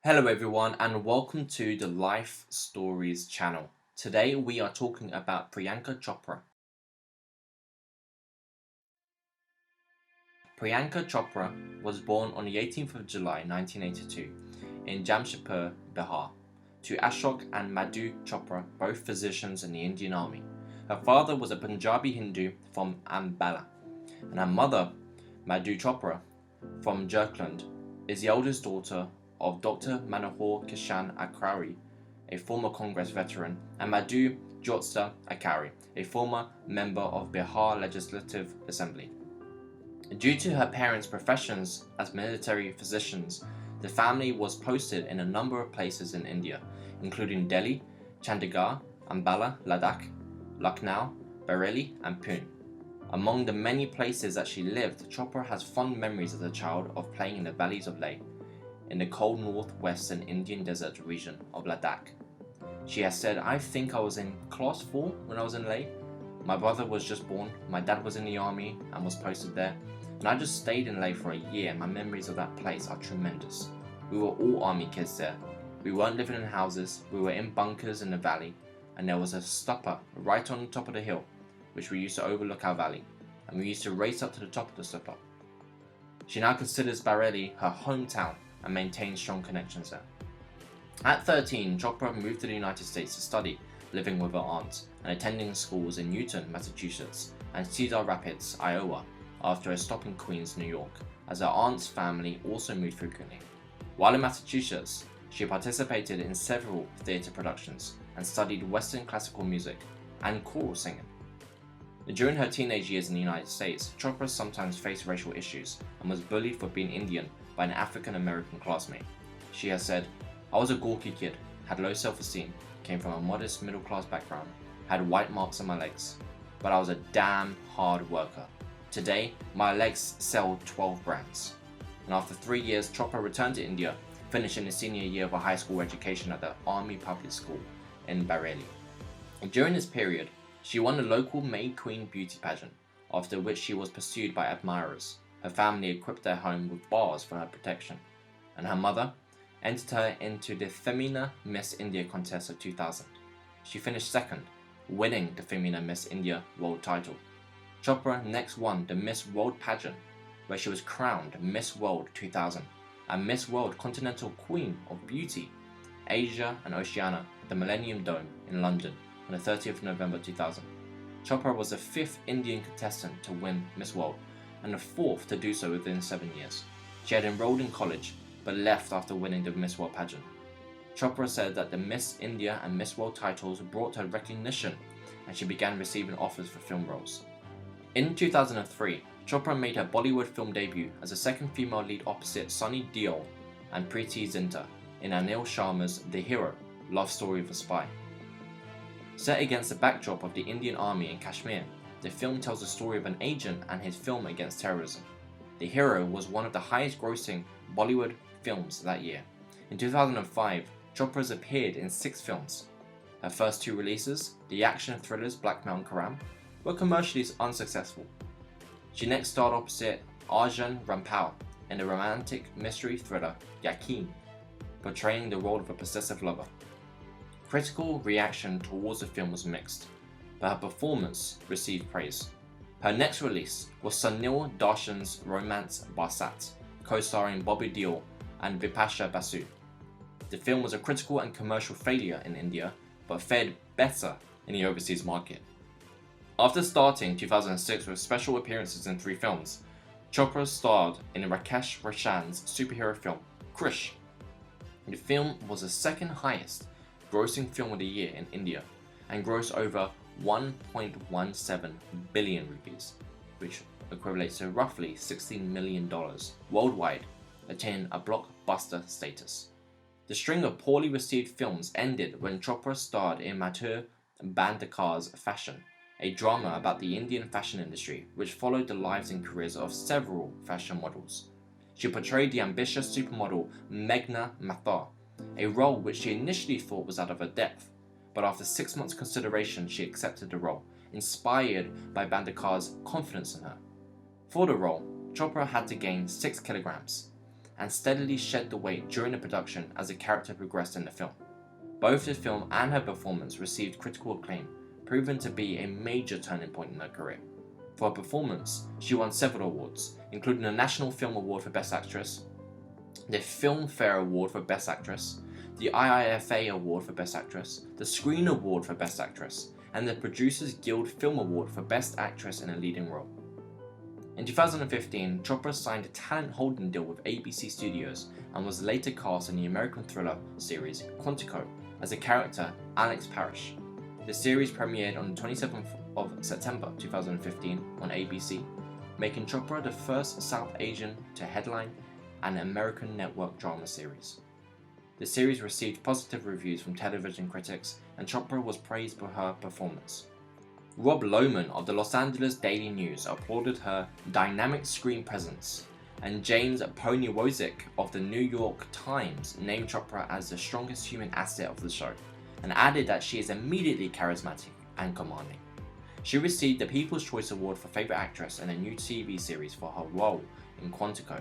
Hello everyone and welcome to the Life Stories channel. Today we are talking about Priyanka Chopra. Priyanka Chopra was born on the 18th of July 1982 in Jamshedpur, Bihar, to Ashok and Madhu Chopra, both physicians in the Indian Army. Her father was a Punjabi Hindu from Ambala, and her mother, Madhu Chopra, from Jharkhand, is the eldest daughter of Dr. Manohar Kishan Akrari, a former Congress veteran, and Madhu Jyotsa Akari, a former member of Bihar Legislative Assembly. Due to her parents' professions as military physicians, the family was posted in a number of places in India, including Delhi, Chandigarh, Ambala, Ladakh, Lucknow, Bareilly, and Pune. Among the many places that she lived, Chopra has fond memories as a child of playing in the valleys of Leh, in the cold northwestern Indian desert region of Ladakh. She has said, "I think I was in class 4 when I was in Leh. My brother was just born, my dad was in the army and was posted there, and I just stayed in Leh for a year and my memories of that place are tremendous. We were all army kids there. We weren't living in houses, we were in bunkers in the valley, and there was a stupper right on the top of the hill, which we used to overlook our valley, and we used to race up to the top of the stupper." She now considers Bareilly her hometown and maintains strong connections there. At 13, Chopra moved to the United States to study, living with her aunt and attending schools in Newton, Massachusetts, and Cedar Rapids, Iowa, after a stop in Queens, New York, as her aunt's family also moved frequently. While in Massachusetts, she participated in several theatre productions and studied Western classical music and choral singing. During her teenage years in the United States, Chopra sometimes faced racial issues and was bullied for being Indian by an African American classmate. She has said, "I was a gawky kid, had low self-esteem, came from a modest middle class background, had white marks on my legs, but I was a damn hard worker. Today, my legs sell 12 brands." And after 3 years, Chopra returned to India, finishing the senior year of a high school education at the Army Public School in Bareilly. During this period, she won the local May Queen beauty pageant, after which she was pursued by admirers. Her family equipped their home with bars for her protection, and her mother entered her into the Femina Miss India contest of 2000. She finished second, winning the Femina Miss India world title. Chopra next won the Miss World pageant, where she was crowned Miss World 2000 and Miss World Continental Queen of Beauty, Asia and Oceania at the Millennium Dome in London on the 30th of November 2000. Chopra was the 5th Indian contestant to win Miss World, and the 4th to do so within 7 years. She had enrolled in college, but left after winning the Miss World pageant. Chopra said that the Miss India and Miss World titles brought her recognition, and she began receiving offers for film roles. In 2003, Chopra made her Bollywood film debut as the second female lead opposite Sunny Deol and Preeti Zinta in Anil Sharma's The Hero, Love Story of a Spy. Set against the backdrop of the Indian Army in Kashmir, the film tells the story of an agent and his film against terrorism. The Hero was one of the highest grossing Bollywood films that year. In 2005, Chopra appeared in 6 films. Her first 2 releases, the action thrillers Blackmail and Karam, were commercially unsuccessful. She next starred opposite Arjun Rampal in the romantic mystery thriller Yakin, portraying the role of a possessive lover. Critical reaction towards the film was mixed, but her performance received praise. Her next release was Sunil Darshan's romance Barsat, co-starring Bobby Deol and Bipasha Basu. The film was a critical and commercial failure in India, but fared better in the overseas market. After starting 2006 with special appearances in 3 films, Chopra starred in Rakesh Roshan's superhero film, Krish. The film was the second highest grossing film of the year in India and grossed over 1.17 billion rupees, which equates to roughly $16 million worldwide, attaining a blockbuster status. The string of poorly received films ended when Chopra starred in Madhur Bandakar's Fashion, a drama about the Indian fashion industry which followed the lives and careers of several fashion models. She portrayed the ambitious supermodel Meghna Mathur, a role which she initially thought was out of her depth, but after 6 months consideration she accepted the role, inspired by Bandakar's confidence in her. For the role, Chopra had to gain 6 kilograms, and steadily shed the weight during the production as the character progressed in the film. Both the film and her performance received critical acclaim, proving to be a major turning point in her career. For her performance, she won several awards, including the National Film Award for Best Actress, the Filmfare Award for Best Actress, the IIFA Award for Best Actress, the Screen Award for Best Actress, and the Producers Guild Film Award for Best Actress in a Leading Role. In 2015, Chopra signed a talent holding deal with ABC Studios and was later cast in the American thriller series Quantico as the character Alex Parrish. The series premiered on the 27th of September 2015 on ABC, making Chopra the first South Asian to headline an American network drama series. The series received positive reviews from television critics, and Chopra was praised for her performance. Rob Lohman of the Los Angeles Daily News applauded her dynamic screen presence, and James Poniwozik of the New York Times named Chopra as the strongest human asset of the show, and added that she is immediately charismatic and commanding. She received the People's Choice Award for Favorite Actress in a new TV series for her role in Quantico,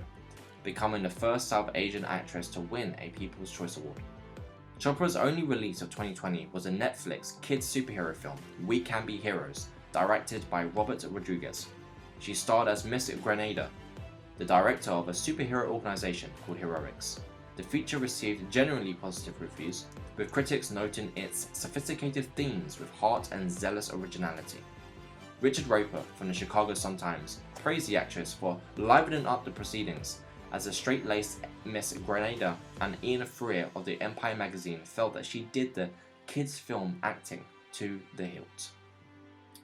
becoming the first South Asian actress to win a People's Choice Award. Chopra's only release of 2020 was a Netflix kids superhero film, We Can Be Heroes, directed by Robert Rodriguez. She starred as Miss Grenada, the director of a superhero organization called Heroics. The feature received generally positive reviews, with critics noting its sophisticated themes with heart and zealous originality. Richard Roper from the Chicago Sun-Times praised the actress for livening up the proceedings as a straight-laced Miss Grenada, and Ian Freer of the Empire magazine felt that she did the kids' film acting to the hilt.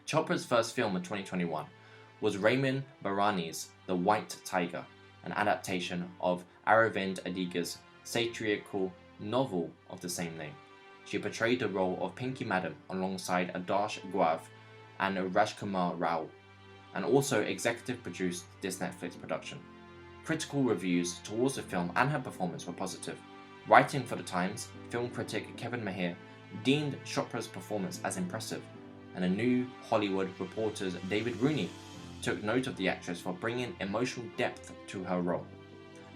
Chopra's first film of 2021 was Raymond Barani's The White Tiger, an adaptation of Aravind Adiga's satirical novel of the same name. She portrayed the role of Pinky Madam alongside Adarsh Gauv and Rajkumar Rao, and also executive produced this Netflix production. Critical reviews towards the film and her performance were positive. Writing for The Times, film critic Kevin Maher deemed Chopra's performance as impressive, and a New Hollywood reporter's David Rooney took note of the actress for bringing emotional depth to her role.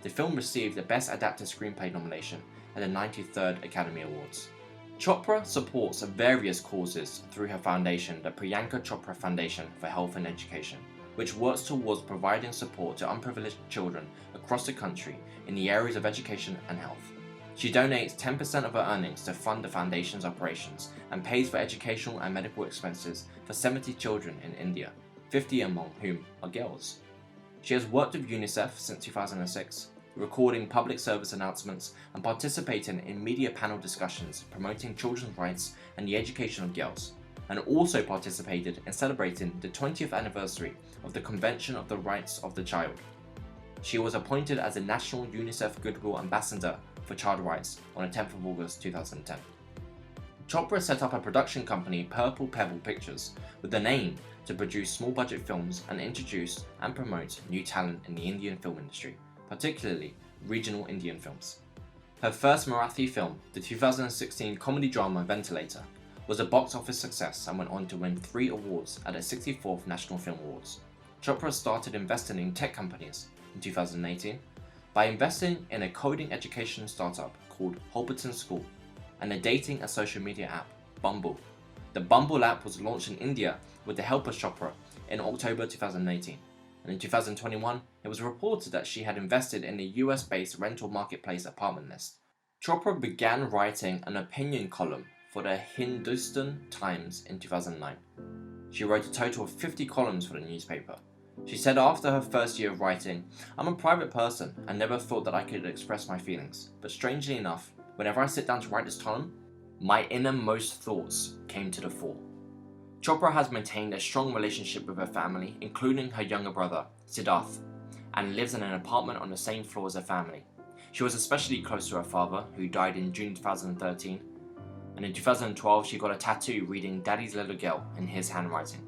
The film received the Best Adapted Screenplay nomination at the 93rd Academy Awards. Chopra supports various causes through her foundation, the Priyanka Chopra Foundation for Health and Education, which works towards providing support to unprivileged children across the country in the areas of education and health. She donates 10% of her earnings to fund the foundation's operations and pays for educational and medical expenses for 70 children in India, 50 among whom are girls. She has worked with UNICEF since 2006, recording public service announcements and participating in media panel discussions promoting children's rights and the education of girls, and also participated in celebrating the 20th anniversary of the Convention of the Rights of the Child. She was appointed as a National UNICEF Goodwill Ambassador for Child Rights on the 10th of August 2010. Chopra set up a production company, Purple Pebble Pictures, with an aim to produce small budget films and introduce and promote new talent in the Indian film industry, particularly regional Indian films. Her first Marathi film, the 2016 comedy drama Ventilator, was a box office success and went on to win 3 awards at the 64th National Film Awards. Chopra started investing in tech companies in 2018 by investing in a coding education startup called Holberton School and a dating and social media app, Bumble. The Bumble app was launched in India with the help of Chopra in October 2018, and in 2021 it was reported that she had invested in the US-based rental marketplace Apartment List. Chopra began writing an opinion column for the Hindustan Times in 2009. She wrote a total of 50 columns for the newspaper. She said after her first year of writing, "I'm a private person and never thought that I could express my feelings, but strangely enough, whenever I sit down to write this column, my innermost thoughts came to the fore." Chopra has maintained a strong relationship with her family, including her younger brother, Siddharth, and lives in an apartment on the same floor as her family. She was especially close to her father, who died in June 2013, and in 2012 she got a tattoo reading "Daddy's Little Girl" in his handwriting.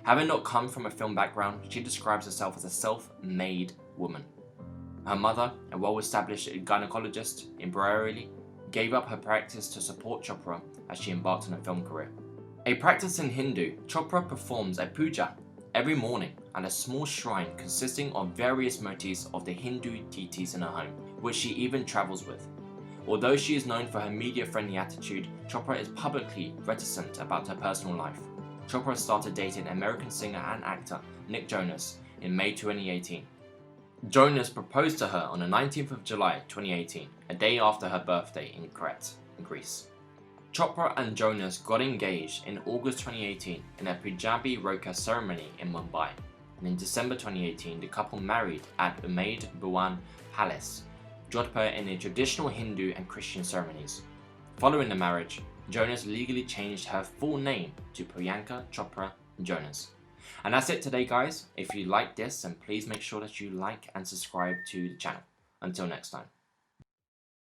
Having not come from a film background, she describes herself as a self-made woman. Her mother, a well-established gynecologist in Bareilly, gave up her practice to support Chopra as she embarked on a film career. A practicing Hindu, Chopra performs a puja every morning at a small shrine consisting of various motifs of the Hindu deities in her home, which she even travels with. Although she is known for her media-friendly attitude, Chopra is publicly reticent about her personal life. Chopra started dating American singer and actor Nick Jonas in May 2018. Jonas proposed to her on the 19th of July 2018, a day after her birthday in Crete, in Greece. Chopra and Jonas got engaged in August 2018 in a Punjabi Roka ceremony in Mumbai, and in December 2018 the couple married at Umaid Bhuwan Palace, Jodhpur, in the traditional Hindu and Christian ceremonies. Following the marriage, Jonas legally changed her full name to Priyanka Chopra Jonas. And that's it today, guys. If you like this, then please make sure that you like and subscribe to the channel. Until next time.